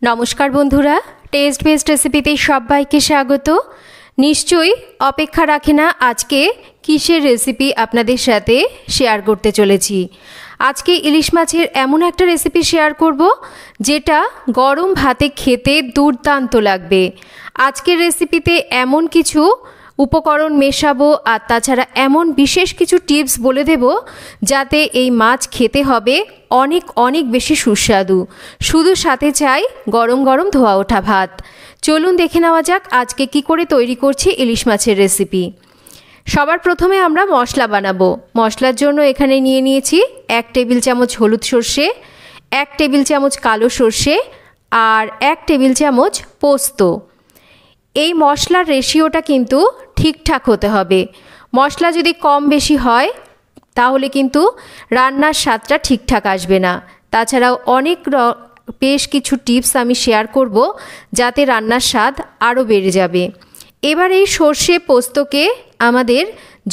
নমস্কার বন্ধুরা, test best রেসিপিতে সবাইকে স্বাগত। নিশ্চয়ই অপেক্ষা রাখে না আজকে কিসের রেসিপি আপনাদের সাথে শেয়ার করতে চলেছি। আজকে ইলিশ মাছের এমন একটা রেসিপি শেয়ার করব যেটা গরম ভাতে খেতে দুর্দান্ত লাগবে। আজকের রেসিপিতে এমন কিছু উপকরণ মেশাবো আর তাছাড়া এমন বিশেষ কিছু টিপস বলে দেব যাতে এই মাছ খেতে হবে অনেক অনেক বেশি সুস্বাদু। শুধু সাথে চাই গরম গরম ধোয়া ওঠা ভাত। চলুন দেখে নেওয়া যাক আজকে কি করে তৈরি করছি ইলিশ মাছের রেসিপি। সবার প্রথমে আমরা মশলা বানাবো। মশলার জন্য এখানে নিয়ে নিয়েছি 1 টেবিল চামচ হলুদ সর্ষে, 1 টেবিল চামচ কালো সর্ষে আর 1 টেবিল চামচ পোস্ত। এই মশলার রেশিওটা কিন্তু ঠিকঠাক হতে হবে। মশলা যদি কম বেশি হয় তাহলে কিন্তু রান্নার স্বাদটা ঠিকঠাক আসবে না। তাছাড়াও বেশ কিছু টিপস আমি শেয়ার করব যাতে রান্নার স্বাদ আরও বেড়ে যাবে। এবার এই সর্ষে পোস্তকে আমাদের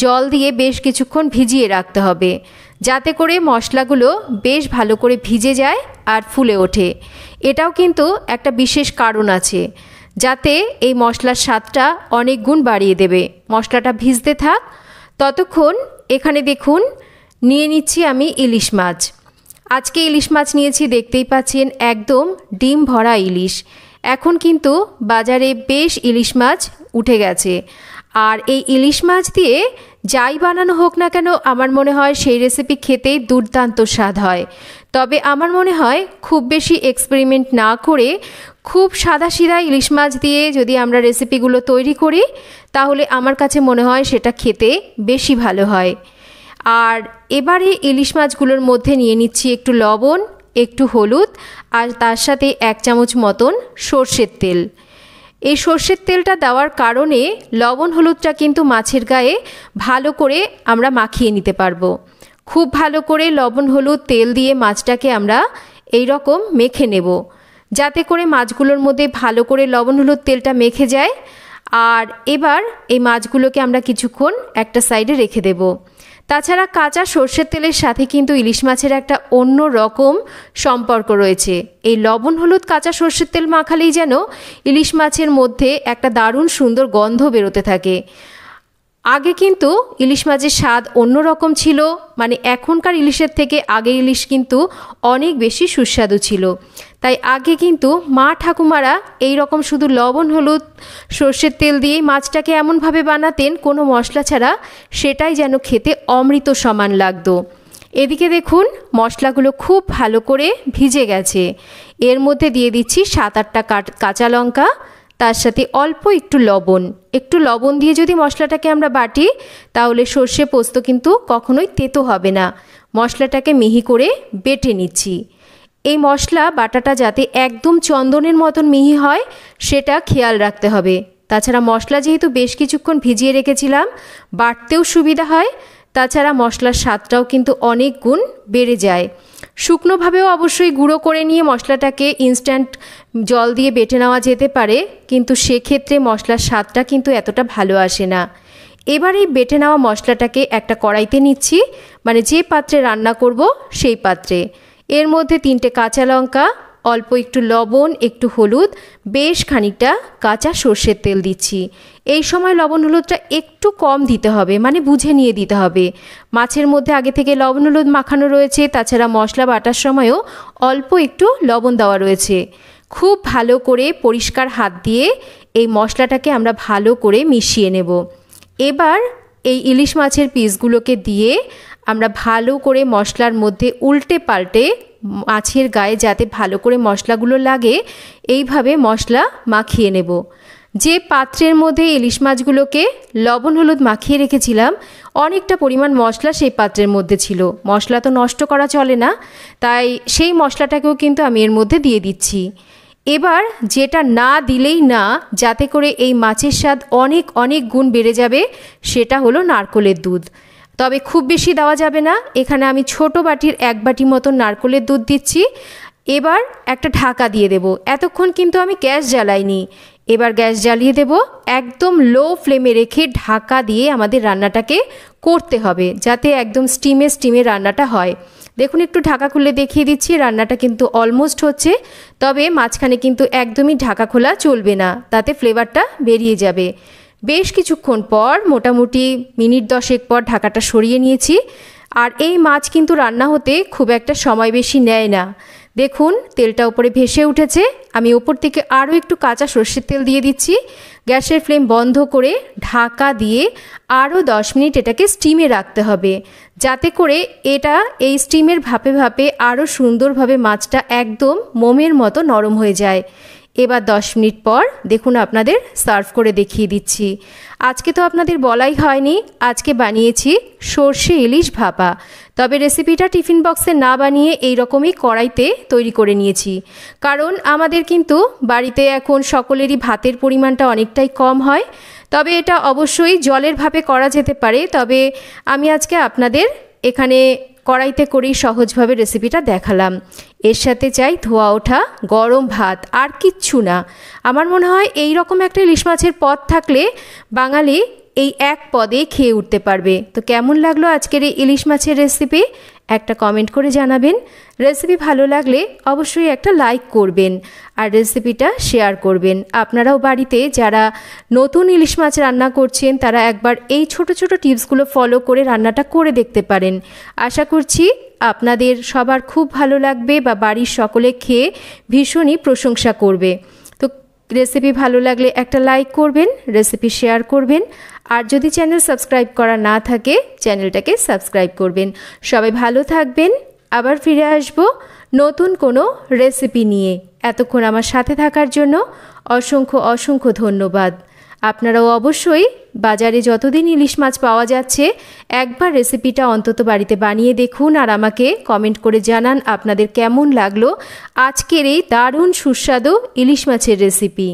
জল দিয়ে বেশ কিছুক্ষণ ভিজিয়ে রাখতে হবে যাতে করে মশলাগুলো বেশ ভালো করে ভিজে যায় আর ফুলে ওঠে। এটাও কিন্তু একটা বিশেষ কারণ আছে যাতে এই মশলার স্বাদটা অনেক গুণ বাড়িয়ে দেবে। মশলাটা ভিজতে থাক ততক্ষণ এখানে দেখুন নিয়ে নিচ্ছি আমি ইলিশ মাছ। আজকে ইলিশ মাছ নিয়েছি, দেখতেই পাচ্ছেন একদম ডিম ভরা ইলিশ। এখন কিন্তু বাজারে বেশ ইলিশ মাছ উঠে গেছে আর এই ইলিশ মাছ দিয়ে যাই বানানো হোক না কেন আমার মনে হয় সেই রেসিপি খেতেই দুর্দান্ত স্বাদ হয়। তবে আমার মনে হয় খুব বেশি এক্সপেরিমেন্ট না করে খুব সাদাসিধা ইলিশ মাছ দিয়ে যদি আমরা রেসিপিগুলো তৈরি করি তাহলে আমার কাছে মনে হয় সেটা খেতে বেশি ভালো হয়। আর এবারে ইলিশ মাছগুলোর মধ্যে নিয়ে নিচ্ছি একটু লবণ, একটু হলুদ আর তার সাথে 1 চামচ মতন সর্ষের তেল। এই সর্ষের তেলটা দেওয়ার কারণে লবণ হলুদটা কিন্তু মাছের গায়ে ভালো করে আমরা মাখিয়ে নিতে পারবো। খুব ভালো করে লবণ হলুদ তেল দিয়ে মাছটাকে আমরা এই রকম মেখে নেব যাতে করে মাছগুলোর মধ্যে ভালো করে লবণ হলুদ তেলটা মেখে যায়। আর এবার এই মাছগুলোকে আমরা কিছুক্ষণ একটা সাইডে রেখে দেব। তাছাড়া কাঁচা সর্ষের তেলের সাথে কিন্তু ইলিশ মাছের একটা অন্য রকম সম্পর্ক রয়েছে। এই লবণ হলুদ কাঁচা সর্ষের তেল মাখালেই যেন ইলিশ মাছের মধ্যে একটা দারুণ সুন্দর গন্ধ বেরোতে থাকে। আগে কিন্তু ইলিশ মাছের স্বাদ অন্য রকম ছিল, মানে এখনকার ইলিশের থেকে আগের ইলিশ কিন্তু অনেক বেশি সুস্বাদু ছিল। তাই আগে কিন্তু মা ঠাকুমারা এই রকম শুধু লবণ হলুদ সর্ষের তেল দিয়েই মাছটাকে এমনভাবে বানাতেন কোনো মশলা ছাড়া, সেটাই যেন খেতে অমৃত সমান লাগতো। এদিকে দেখুন মশলাগুলো খুব ভালো করে ভিজে গেছে। এর মধ্যে দিয়ে দিচ্ছি 7-8টা কাঁচা লঙ্কা, তার সাথে অল্প একটু লবণ দিয়ে যদি মশলাটাকে আমরা বাটি তাহলে সর্ষে পোস্ত কিন্তু কখনোই তেতো হবে না। মশলাটাকে মিহি করে বেটে নিচ্ছি। এই মশলা বাটাটা যাতে একদম চন্দনের মতন মিহি হয় সেটা খেয়াল রাখতে হবে। তাছাড়া মশলা যেহেতু বেশ কিছুক্ষণ ভিজিয়ে রেখেছিলাম বাটতেও সুবিধা হয়, তাছাড়া মশলার স্বাদটাও কিন্তু অনেক গুণ বেড়ে যায়। শুকনোভাবেও অবশ্যই গুঁড়ো করে নিয়ে মশলাটাকে ইনস্ট্যান্ট জল দিয়ে বেটে নেওয়া যেতে পারে, কিন্তু সেক্ষেত্রে মশলার স্বাদটা কিন্তু এতটা ভালো আসে না। এবার এই বেটে নেওয়া মশলাটাকে একটা কড়াইতে নিচ্ছি, মানে যে পাত্রে রান্না করব সেই পাত্রে। এর মধ্যে 3টে কাঁচা লঙ্কা, অল্প একটু লবণ, একটু হলুদ, বেশ খানিকটা কাঁচা সর্ষের তেল দিচ্ছি। এই সময় লবণ হলুদটা একটু কম দিতে হবে, মানে বুঝে নিয়ে দিতে হবে। মাছের মধ্যে আগে থেকে লবণ হলুদ মাখানো রয়েছে, তাছাড়া মশলা বাটার সময়ও অল্প একটু লবণ দেওয়া রয়েছে। খুব ভালো করে পরিষ্কার হাত দিয়ে এই মশলাটাকে আমরা ভালো করে মিশিয়ে নেব। এবার এই ইলিশ মাছের পিসগুলোকে দিয়ে আমরা ভালো করে মশলার মধ্যে উল্টে পাল্টে মাছের গায়ে যাতে ভালো করে মশলাগুলো লাগে এইভাবে মশলা মাখিয়ে নেব। যে পাত্রের মধ্যে ইলিশ মাছগুলোকে লবণ হলুদ মাখিয়ে রেখেছিলাম অনেকটা পরিমাণ মশলা সেই পাত্রের মধ্যে ছিল। মশলা তো নষ্ট করা চলে না, তাই সেই মশলাটাকেও কিন্তু আমি এর মধ্যে দিয়ে দিচ্ছি। এবার যেটা না দিলেই না, যাতে করে এই মাছের স্বাদ অনেক অনেক গুণ বেড়ে যাবে, সেটা হলো নারকেলের দুধ। তবে খুব বেশি দেওয়া যাবে না। এখানে আমি ছোট বাটির 1 বাটি মতো নারকেলের দুধ দিচ্ছি। এবার একটা ঢাকা দিয়ে দেব। এতক্ষণ কিন্তু আমি গ্যাস জ্বালাইনি। এবার গ্যাস জ্বালিয়ে দেব, একদম লো ফ্লেমে রেখে ঢাকা দিয়ে আমাদের রান্নাটাকে করতে হবে যাতে একদম স্টিমে রান্নাটা হয়। দেখুন একটু ঢাকা খুলে দেখিয়ে দিচ্ছি, রান্নাটা কিন্তু অলমোস্ট হচ্ছে, তবে মাঝখানে কিন্তু একদমই ঢাকা খোলা চলবে না, তাতে ফ্লেভারটা বেরিয়ে যাবে। বেশ কিছুক্ষণ পর, মোটামুটি মিনিট 10 পর ঢাকাটা সরিয়ে নিয়েছি। আর এই মাছ কিন্তু রান্না হতে খুব একটা সময় বেশি নেয় না। দেখুন তেলটা উপরে ভেসে উঠেছে, আমি ওপর থেকে আরও একটু কাঁচা সর্ষের তেল দিয়ে দিচ্ছি। গ্যাসের ফ্লেম বন্ধ করে ঢাকা দিয়ে আরও 10 মিনিট এটাকে স্টিমে রাখতে হবে, যাতে করে এটা এই স্টিমের ভাপে ভাপে আরও সুন্দরভাবে মাছটা একদম মোমের মতো নরম হয়ে যায়। এবার 10 মিনিট পর দেখুন আপনাদের সার্ভ করে দেখিয়ে দিচ্ছি। আজকে তো আপনাদের বলাই হয়নি, আজকে বানিয়েছি সর্ষে ইলিশ ভাপা। তবে রেসিপিটা টিফিন বক্সে না বানিয়ে এই রকমই কড়াইতে তৈরি করে নিয়েছি, কারণ আমাদের কিন্তু বাড়িতে এখন সকলেরই ভাতের পরিমাণটা অনেকটাই কম হয়। তবে এটা অবশ্যই জলের ভাপে করা যেতে পারে, তবে আমি আজকে আপনাদের এখানে কড়াইতে করেই সহজভাবে রেসিপিটা দেখালাম। এর সাথে চাই ধোয়া ওঠা গরম ভাত, আর কিচ্ছু না। আমার মনে হয় এই রকম একটা ইলিশ মাছের পদ থাকলে বাঙালি এই এক পদে খেয়ে উঠতে পারবে। তো কেমন লাগলো আজকের এই ইলিশ মাছের রেসিপি, একটা কমেন্ট করে জানাবেন। রেসিপি ভালো লাগলে অবশ্যই একটা লাইক করবেন আর রেসিপিটা শেয়ার করবেন। আপনারাও বাড়িতে যারা নতুন ইলিশ মাছ রান্না করছেন তারা একবার এই ছোট ছোট টিপসগুলো ফলো করে রান্নাটা করে দেখতে পারেন। আশা করছি আপনাদের সবার খুব ভালো লাগবে বা বাড়ির সকলে খেয়ে ভীষণই প্রশংসা করবে। তো রেসিপি ভালো লাগলে একটা লাইক করবেন, রেসিপি শেয়ার করবেন, আর যদি চ্যানেল সাবস্ক্রাইব করা না থাকে চ্যানেলটাকে সাবস্ক্রাইব করবেন। সবাই ভালো থাকবেন, আবার ফিরে আসব নতুন কোনো রেসিপি নিয়ে। এতক্ষণ আমার সাথে থাকার জন্য অসংখ্য অসংখ্য ধন্যবাদ। আপনারাও অবশ্যই বাজারে যতদিন ইলিশ মাছ পাওয়া যাচ্ছে একবার রেসিপিটা অন্তত বাড়িতে বানিয়ে দেখুন, আর আমাকে কমেন্ট করে জানান আপনাদের কেমন লাগলো আজকের এই দারুণ সুস্বাদু ইলিশ মাছের রেসিপি।